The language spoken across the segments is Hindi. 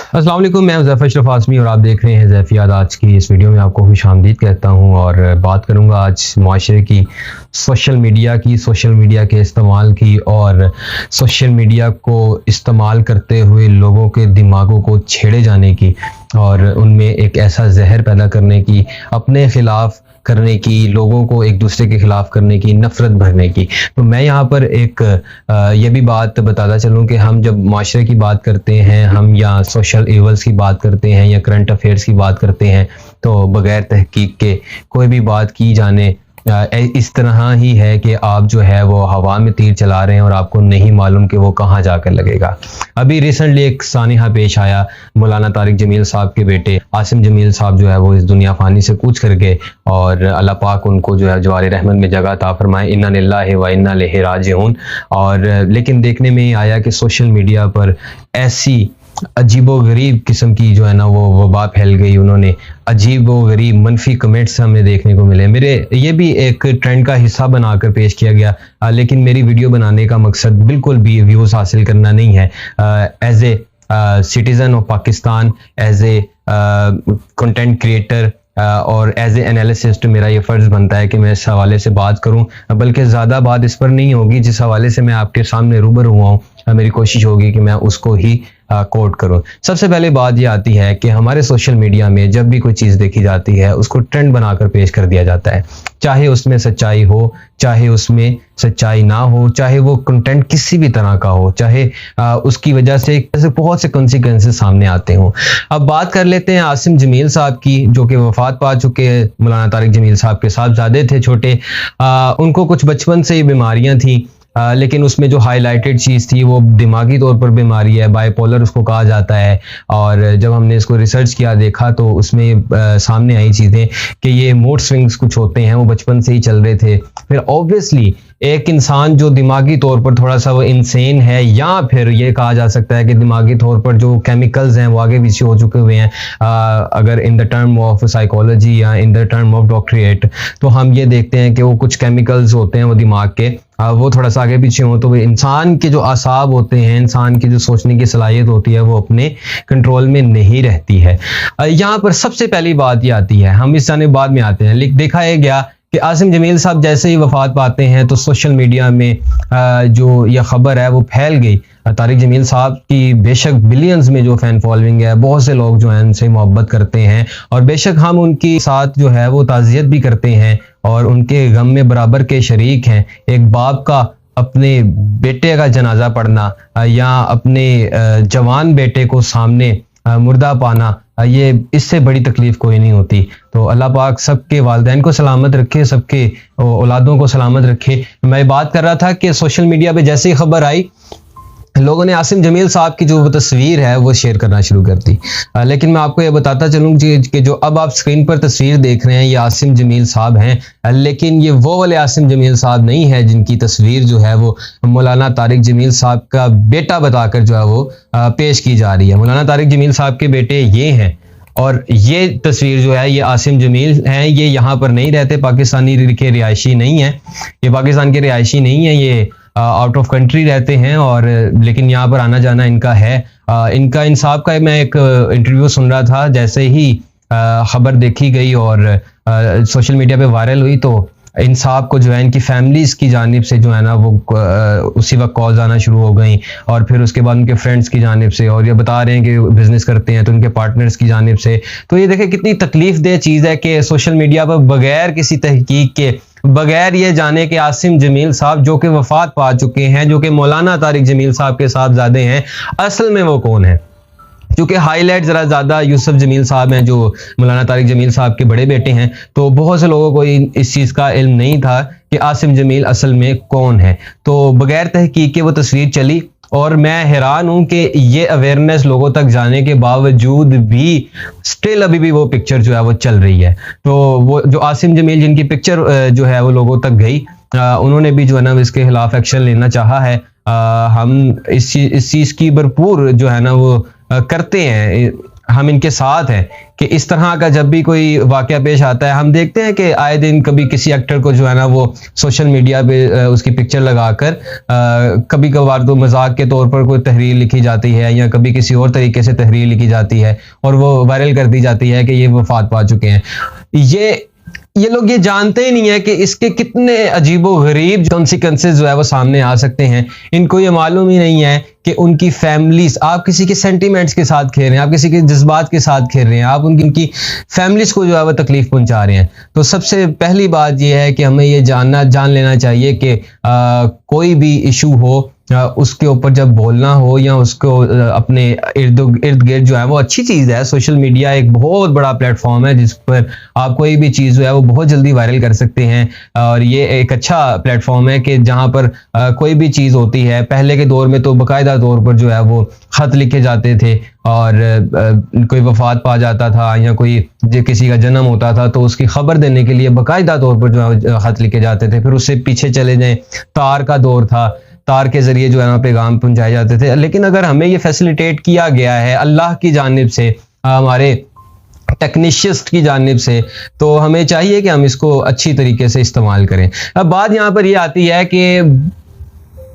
अस्सलाम वालेकुम, मैं ज़ैफ़र अशरफ आज़मी और आप देख रहे हैं ज़ैफ़ियात। आज की इस वीडियो में आपको खुशामदीद कहता हूं और बात करूंगा आज माशरे की, सोशल मीडिया के इस्तेमाल की और सोशल मीडिया को इस्तेमाल करते हुए लोगों के दिमागों को छेड़े जाने की और उनमें एक ऐसा जहर पैदा करने की, अपने ख़िलाफ़ करने की, लोगों को एक दूसरे के खिलाफ करने की, नफरत भरने की। तो मैं यहाँ पर एक ये भी बात बताता चलूँ कि हम जब माशरे की बात करते हैं, हम या सोशल इवल्स की बात करते हैं या करंट अफेयर्स की बात करते हैं, तो बगैर तहकीक के कोई भी बात की जाने इस तरह ही है कि आप जो है वो हवा में तीर चला रहे हैं और आपको नहीं मालूम कि वो कहाँ जाकर लगेगा। अभी रिसेंटली एक सानिहा पेश आया, मौलाना तारिक जमील साहब के बेटे आसिम जमील साहब जो है वो इस दुनिया फानी से कूच कर गए और अल्लाह पाक उनको जो है जवारे रहमत में जगह अता फरमाए। इन्ना लिल्लाहि व इन्ना इलैहि राजिऊन। और लेकिन देखने में आया कि सोशल मीडिया पर ऐसी अजीबो गरीब किस्म की जो है ना वो वबा फैल गई। उन्होंने अजीबो गरीब मनफी कमेंट्स हमें देखने को मिले। मेरे ये भी एक ट्रेंड का हिस्सा बनाकर पेश किया गया, लेकिन मेरी वीडियो बनाने का मकसद बिल्कुल भी व्यूज़ हासिल करना नहीं है। As a citizen of Pakistan, as a content creator और एज ए एनालिसिस्ट मेरा ये फ़र्ज़ बनता है कि मैं इस हवाले से बात करूं, बल्कि ज़्यादा बात इस पर नहीं होगी। जिस हवाले से मैं आपके सामने रूबरू हुआ हूँ, मेरी कोशिश होगी कि मैं उसको ही कोट करूं। सबसे पहले बात ये आती है कि हमारे सोशल मीडिया में जब भी कोई चीज़ देखी जाती है उसको ट्रेंड बनाकर पेश कर दिया जाता है, चाहे उसमें सच्चाई हो, चाहे उसमें सच्चाई ना हो, चाहे वो कंटेंट किसी भी तरह का हो, चाहे उसकी वजह से बहुत से कॉन्सिक्वेंसेस सामने आते हों। अब बात कर लेते हैं आसिम जमील साहब की, जो कि वफात पा चुके हैं। मौलाना तारिक जमील साहब के साहबजादे थे छोटे, उनको कुछ बचपन से ही बीमारियां थी, लेकिन उसमें जो हाईलाइटेड चीज़ थी वो दिमागी तौर पर बीमारी है, बाइपोलर उसको कहा जाता है। और जब हमने इसको रिसर्च किया, देखा, तो उसमें सामने आई चीज़ें कि ये मूड स्विंग्स कुछ होते हैं, वो बचपन से ही चल रहे थे। फिर ऑब्वियसली एक इंसान जो दिमागी तौर पर थोड़ा सा वो इंसेन है, या फिर ये कहा जा सकता है कि दिमागी तौर पर जो केमिकल्स हैं वो आगे पीछे हो चुके हुए हैं, अगर in the term of psychology या in the term of doctorate, तो हम ये देखते हैं कि वो कुछ केमिकल्स होते हैं वो दिमाग के, वो थोड़ा सा आगे पीछे हो तो इंसान के जो आसाब होते हैं, इंसान की जो सोचने की सलाहियत होती है, वो अपने कंट्रोल में नहीं रहती है। यहाँ पर सबसे पहली बात ये आती है, हम इस जाने बाद में आते हैं। लेकिन देखा है गया कि आसिम जमील साहब जैसे ही वफात पाते हैं तो सोशल मीडिया में जो यह खबर है वो फैल गई। तारिक जमील साहब की बेशक बिलियंस में जो फ़ैन फॉलोइंग है, बहुत से लोग जो हैं उनसे मोहब्बत करते हैं और बेशक हम उनकी साथ जो है वो ताज़ियत भी करते हैं और उनके गम में बराबर के शरीक हैं। एक बाप का अपने बेटे का जनाजा पढ़ना या अपने जवान बेटे को सामने मुर्दा पाना, ये इससे बड़ी तकलीफ कोई नहीं होती। तो अल्लाह पाक सबके वालिदैन को सलामत रखे, सबके औलादों को सलामत रखे। मैं बात कर रहा था कि सोशल मीडिया पे जैसे ही खबर आई, लोगों ने आसिम जमील साहब की जो तस्वीर है वो शेयर करना शुरू कर दी। लेकिन मैं आपको ये बताता चलूँ कि जो अब आप स्क्रीन पर तस्वीर देख रहे हैं ये आसिम जमील साहब हैं, लेकिन ये वो वाले आसिम जमील साहब नहीं है जिनकी तस्वीर जो है वो मौलाना तारिक जमील साहब का बेटा बताकर जो है वो पेश की जा रही है। मौलाना तारिक जमील साहब के बेटे ये हैं और ये तस्वीर जो है ये आसिम जमील हैं। ये यहाँ पर नहीं रहते, पाकिस्तानी के रिहायशी नहीं है, ये पाकिस्तान के रिहायशी नहीं है, ये आउट ऑफ कंट्री रहते हैं और लेकिन यहाँ पर आना जाना इनका है। इनका इंसाफ का मैं एक इंटरव्यू सुन रहा था, जैसे ही खबर देखी गई और सोशल मीडिया पे वायरल हुई तो इंसाफ को जो है इनकी फैमिलीज़ की जानिब से जो है ना वो उसी वक्त कॉल्स आना शुरू हो गई और फिर उसके बाद उनके फ्रेंड्स की जानिब से, और ये बता रहे हैं कि बिज़नेस करते हैं तो उनके पार्टनर्स की जानिब से। तो ये देखें कितनी तकलीफ दे चीज़ है कि सोशल मीडिया पर बगैर किसी तहकीक के, बगैर ये जाने कि आसिम जमील साहब जो कि वफात पा चुके हैं, जो कि मौलाना तारिक जमील साहब के साहबजादे हैं, असल में वो कौन है। क्योंकि हाईलाइट ज़रा ज़्यादा यूसुफ जमील साहब हैं जो मौलाना तारिक जमील साहब के बड़े बेटे हैं, तो बहुत से लोगों को इस चीज़ का इल्म नहीं था कि आसिम जमील असल में कौन है। तो बगैर तहकीक के वो तस्वीर चली और मैं हैरान हूँ कि ये अवेयरनेस लोगों तक जाने के बावजूद भी स्टिल अभी भी वो पिक्चर जो है वो चल रही है। तो वो जो आसिम जमील जिनकी पिक्चर जो है वो लोगों तक गई, उन्होंने भी जो है ना इसके खिलाफ एक्शन लेना चाहा है। हम इस चीज़ की भरपूर जो है ना वो करते हैं। हम इनके साथ हैं कि इस तरह का जब भी कोई वाकया पेश आता है, हम देखते हैं कि आए दिन कभी किसी एक्टर को जो है ना वो सोशल मीडिया पे उसकी पिक्चर लगाकर कभी कभार तो मजाक के तौर पर कोई तहरीर लिखी जाती है या कभी किसी और तरीके से तहरीर लिखी जाती है और वो वायरल कर दी जाती है कि ये वफात पा चुके हैं। ये लोग ये जानते ही नहीं है कि इसके कितने अजीबो गरीब कॉन्सिक्वेंसेस जो है वो सामने आ सकते हैं। इनको ये मालूम ही नहीं है कि उनकी फैमिलीज, आप किसी के सेंटीमेंट्स के साथ खेल रहे हैं, आप किसी के जज्बात के साथ खेल रहे हैं, आप उनकी फैमिलीज को जो है वो तकलीफ पहुंचा रहे हैं। तो सबसे पहली बात ये है कि हमें ये जान लेना चाहिए कि कोई भी इशू हो उसके ऊपर जब बोलना हो या उसको अपने इर्द गिर्द जो है वो अच्छी चीज़ है। सोशल मीडिया एक बहुत बड़ा प्लेटफॉर्म है जिस पर आप कोई भी चीज़ जो है वो बहुत जल्दी वायरल कर सकते हैं और ये एक अच्छा प्लेटफॉर्म है कि जहाँ पर कोई भी चीज़ होती है, पहले के दौर में तो बाकायदा तौर पर जो है वो ख़त लिखे जाते थे और कोई वफात पा जाता था या कोई किसी का जन्म होता था तो उसकी खबर देने के लिए बाकायदा तौर पर जो है ख़त लिखे जाते थे। फिर उससे पीछे चले जाएं, तार का दौर था, तार के जरिए जो है ना पैगाम पहुंचाए जाते थे। लेकिन अगर हमें ये फैसिलिटेट किया गया है अल्लाह की जानिब से, हमारे टेक्नीशियस्ट की जानिब से, तो हमें चाहिए कि हम इसको अच्छी तरीके से इस्तेमाल करें। अब बात यहाँ पर ये आती है कि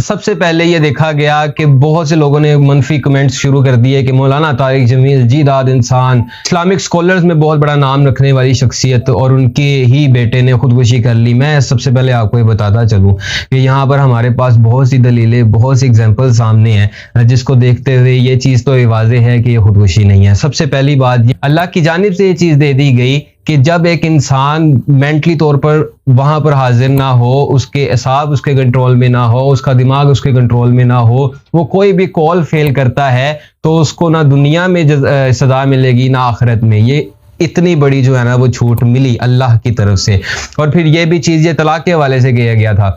सबसे पहले ये देखा गया कि बहुत से लोगों ने मनफी कमेंट्स शुरू कर दिए कि मौलाना तारिक जमील जीदाद इंसान, इस्लामिक स्कॉलर्स में बहुत बड़ा नाम रखने वाली शख्सियत, और उनके ही बेटे ने खुदकुशी कर ली। मैं सबसे पहले आपको ये बताता चलूँ कि यहाँ पर हमारे पास बहुत सी दलीलें, बहुत सी एग्जाम्पल सामने हैं जिसको देखते हुए ये चीज़ तो वाज़ेह है कि ये खुदकुशी नहीं है। सबसे पहली बात, अल्लाह की जानिब से ये चीज़ दे दी गई कि जब एक इंसान मेंटली तौर पर वहां पर हाजिर ना हो, उसके असाब उसके कंट्रोल में ना हो, उसका दिमाग उसके कंट्रोल में ना हो, वो कोई भी कॉल फेल करता है तो उसको ना दुनिया में सजा मिलेगी ना आखिरत में। ये इतनी बड़ी जो है ना वो छूट मिली अल्लाह की तरफ से। और फिर ये भी चीज़ ये तलाक के हवाले से किया गया था।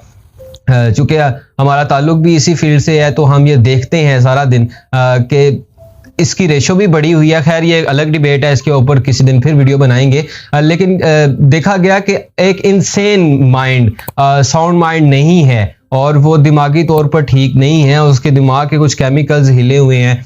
चूंकि हमारा ताल्लुक भी इसी फील्ड से है तो हम ये देखते हैं सारा दिन कि इसकी रेशो भी बड़ी हुई है। खैर ये अलग डिबेट है, इसके ऊपर किसी दिन फिर वीडियो बनाएंगे। लेकिन देखा गया कि एक इंसेन माइंड, साउंड माइंड नहीं है और वो दिमागी तौर पर ठीक नहीं है, उसके दिमाग के कुछ केमिकल्स हिले हुए हैं।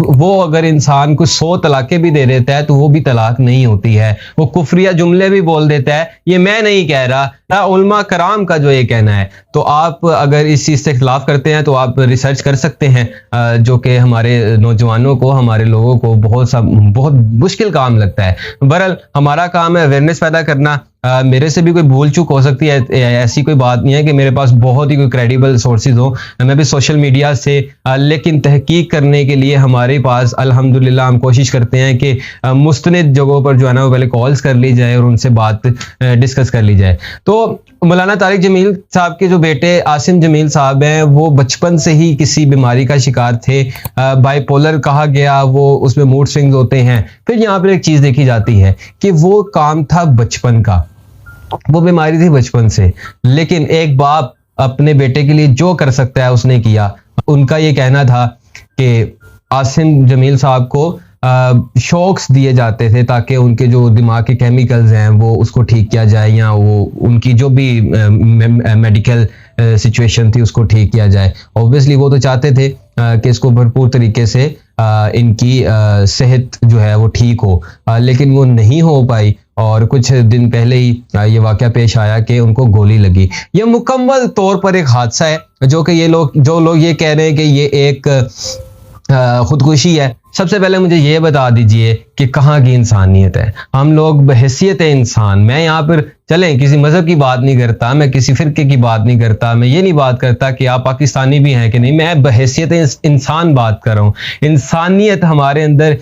वो अगर इंसान को 100 तलाक़ें भी दे देता है तो वो भी तलाक नहीं होती है। वो कुफरिया जुमले भी बोल देता है, ये मैं नहीं कह रहा, उलमा कराम का जो ये कहना है। तो आप अगर इस चीज़ से खिलाफ करते हैं तो आप रिसर्च कर सकते हैं, जो कि हमारे नौजवानों को, हमारे लोगों को बहुत मुश्किल काम लगता है। बहरहाल हमारा काम है अवेयरनेस पैदा करना। मेरे से भी कोई भूल चूक हो सकती है, ऐसी कोई बात नहीं है कि मेरे पास बहुत ही कोई क्रेडिबल सोर्सेज हो। मैं भी सोशल मीडिया से, लेकिन तहकीक करने के लिए हमारे पास अल्हम्दुलिल्लाह हम कोशिश करते हैं कि मुस्तनिद जगहों पर जो है ना वो पहले कॉल्स कर ली जाए और उनसे बात डिस्कस कर ली जाए। तो मौलाना तारिक जमील साहब के जो बेटे आसिम जमील साहब हैं वो बचपन से ही किसी बीमारी का शिकार थे, बाइपोलर कहा गया, वो उसमें मूड स्विंग्स होते हैं। फिर यहाँ पर एक चीज़ देखी जाती है कि वो काम था बचपन का, वो बीमारी थी बचपन से, लेकिन एक बाप अपने बेटे के लिए जो कर सकता है उसने किया। उनका ये कहना था कि आसिम जमील साहब को शॉक्स दिए जाते थे ताकि उनके जो दिमाग के केमिकल्स हैं वो उसको ठीक किया जाए या वो उनकी जो भी मेडिकल सिचुएशन थी उसको ठीक किया जाए। ऑब्वियसली वो तो चाहते थे कि इसको भरपूर तरीके से इनकी सेहत जो है वो ठीक हो, लेकिन वो नहीं हो पाई। और कुछ दिन पहले ही ये वाक़या पेश आया कि उनको गोली लगी। ये मुकम्मल तौर पर एक हादसा है जो कि जो लोग ये कह रहे हैं कि ये एक खुदकुशी है। सबसे पहले मुझे ये बता दीजिए कि कहाँ की इंसानियत है। हम लोग बहैसियत इंसान, मैं यहाँ पर चलें किसी मज़हब की बात नहीं करता, मैं किसी फ़िरके की बात नहीं करता, मैं ये नहीं बात करता कि आप पाकिस्तानी भी हैं कि नहीं, मैं बहैसियत इंसान बात कर रहा हूँ। इंसानियत हमारे अंदर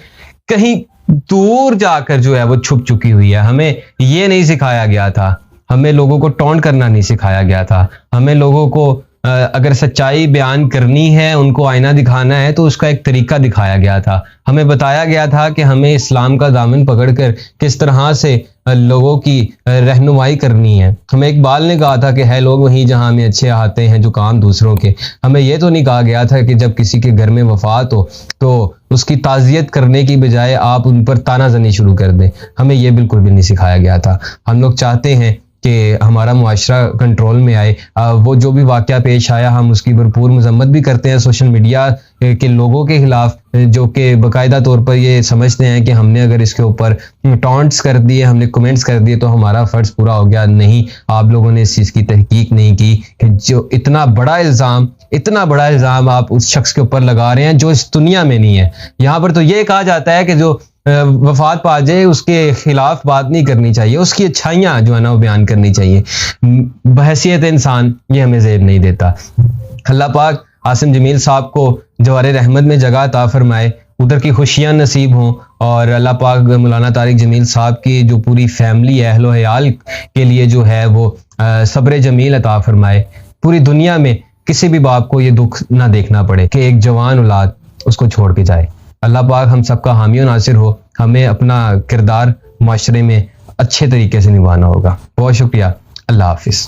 कहीं दूर जाकर जो है वो छुप चुकी हुई है। हमें ये नहीं सिखाया गया था, हमें लोगों को टॉन्ट करना नहीं सिखाया गया था, हमें लोगों को अगर सच्चाई बयान करनी है, उनको आईना दिखाना है तो उसका एक तरीका दिखाया गया था। हमें बताया गया था कि हमें इस्लाम का दामन पकड़कर किस तरह से लोगों की रहनुमाई करनी है। हमें इकबाल ने कहा था कि है लोग वहीं जहां हमें अच्छे आते हैं जो काम दूसरों के। हमें यह तो नहीं कहा गया था कि जब किसी के घर में वफात हो तो उसकी ताज़ियत करने की बजाय आप उन पर तानाजनी शुरू कर दें। हमें यह बिल्कुल भी नहीं सिखाया गया था। हम लोग चाहते हैं कि हमारा मुआशरा कंट्रोल में आए। वो जो भी वाक़या पेश आया हम उसकी भरपूर मजम्मत भी करते हैं। सोशल मीडिया के लोगों के खिलाफ, जो कि बाकायदा तौर पर ये समझते हैं कि हमने अगर इसके ऊपर टॉन्ट्स कर दिए, हमने कमेंट्स कर दिए तो हमारा फ़र्ज़ पूरा हो गया। नहीं, आप लोगों ने इस चीज़ की तहकीक नहीं की कि जो इतना बड़ा इल्ज़ाम आप उस शख्स के ऊपर लगा रहे हैं जो इस दुनिया में नहीं है। यहाँ पर तो ये कहा जाता है कि जो वफात पा जाए उसके खिलाफ बात नहीं करनी चाहिए, उसकी अच्छाइयाँ जो है ना वो बयान करनी चाहिए। बहैसियत इंसान ये हमें ज़ेब नहीं देता। अल्लाह पाक आसिम जमील साहब को जवारे रहमत में जगह अता फरमाए, उधर की खुशियाँ नसीब हों, और अल्लाह पाक मौलाना तारिक जमील साहब की जो पूरी फैमिली अहलो हयाल के लिए जो है वो सब्र जमील अता फरमाए। पूरी दुनिया में किसी भी बाप को ये दुख ना देखना पड़े कि एक जवान औलाद उसको छोड़ के जाए। अल्लाह पाक हम सबका हामी और नासिर हो। हमें अपना किरदार माशरे में अच्छे तरीके से निभाना होगा। बहुत शुक्रिया। अल्लाह हाफिज़।